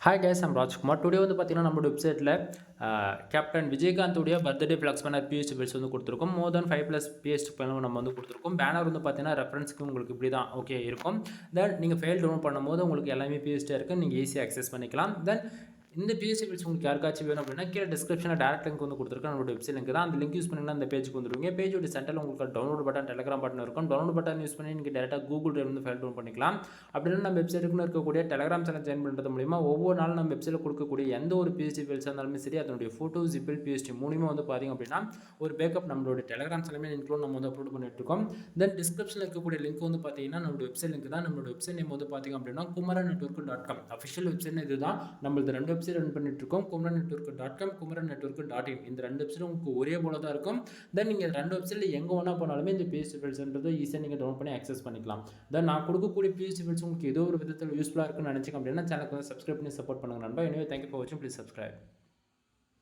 Hi guys, I'm Rajkumar. Today வந்து பார்த்தீங்கன்னா நம்மளோட வெப்சைட்டில் கேப்டன் விஜயகாந்தோடைய birthday flex banner PSD files வந்து கொடுத்துருக்கோம். மோர் தென் 5+ பிஎஸ்டி பில் நம்ம வந்து கொடுத்துருக்கோம். பேனர் வந்து பார்த்தீங்கன்னா ரெஃபரன்ஸ்க்கு உங்களுக்கு இப்படி தான் ஓகே இருக்கும். தென் நீங்கள் ஃபைல் டவுன்லோட் பண்ணும்போது உங்களுக்கு எல்லாமே பிஎஸ்டியாக இருக்குது, நீங்கள் ஈஸியாக அக்சஸ் பண்ணிக்கலாம். தென் இந்த பிஎஸ்சி பில்ஸ் உங்களுக்கு யாருக்காச்சும் வேணும் அப்படின்னா கீழே டிஸ்கிரிப்ஷனில் டேரக்ட் லிங்க் வந்து கொடுத்துருக்கேன். நம்மளோட வெப்சைட் லிங்க் தான். அந்த லிங்க் யூஸ் பண்ணிங்கன்னா அந்த பேஜுக்கு வந்துருவீங்க. பேஜோட சென்டரில் உங்களுக்கு டவுன்லோட் பட்டன், டெலிகிராம் பட்டன் இருக்கும். டவுன்லோட் பட்டன் யூஸ் பண்ணி நீங்கள் டேரெக்டாக கூகுள் டிரைவ் வந்து ஃபைல் டவுன் பண்ணிக்கலாம். அப்படின்னா நம்ம வெப்சைட்டுக்குன்னு இருக்கக்கூடிய டெலிகிராம் சேனல் ஜாயின் பண்ணுறது மூலிமா ஒவ்வொரு நாளும் நம்ம வெப்சைட்டில் கொடுக்கக்கூடிய எந்த ஒரு பிஎஸ்டி பில்ஸாக இருந்தாலுமே சரி, அதனுடைய ஃபோட்டோ ஜிபில் பிஎஸ்டி மூலிமா வந்து பார்த்திங்க அப்படின்னா ஒரு பேக்கப் நம்மளோட டெலிகிராம் சேனலுமே இன்க்ளூட் நம்ம வந்து அப்லோட் பண்ணிட்டு இருக்கோம். தென் டிஸ்கிரிப்ஷனில் இருக்கக்கூடிய லிங்க் வந்து பார்த்தீங்கன்னா நம்மளோட வெப்சைட் லிங்க் தான். நம்மளோட வெப்சைட் நேம் வந்து பார்த்திங்க அப்படின்னா kumaranetwork.com அஃபிஷியல் வெப்சைட் இதுதான். நம்மளது 2 வெப்சைட் ரன் பண்ணிட்டு இருக்கோம். kumaranetwork.com, kumaranetwork.in இந்த 2 வெப்சைட்டும் உங்களுக்கு ஒரே போல தான் இருக்கும். தென் நீங்கள் 2 வெப்சைட்ல எங்கே வேணா போனாலுமே இந்த பிஎஸ்டி பில்ஸ்ன்றது ஈஸியாக நீங்கள் டவுன் பண்ணி அக்சஸ் பண்ணிக்கலாம். தென் நான் கொடுக்கக்கூடிய பிஎஸ்டி பில்ஸ் உங்களுக்கு ஏதோ ஒரு விதத்தில் யூஸ்ஃபுல்லாக இருக்குன்னு நினச்சிங்க அப்படின்னா சேனலுக்கு வந்து சப்ஸ்கிரைப் பண்ணி சப்போர்ட் பண்ணுங்க நண்பா. எனவே தேங்க்யூ ஃபார் வாட்சிங். Please subscribe.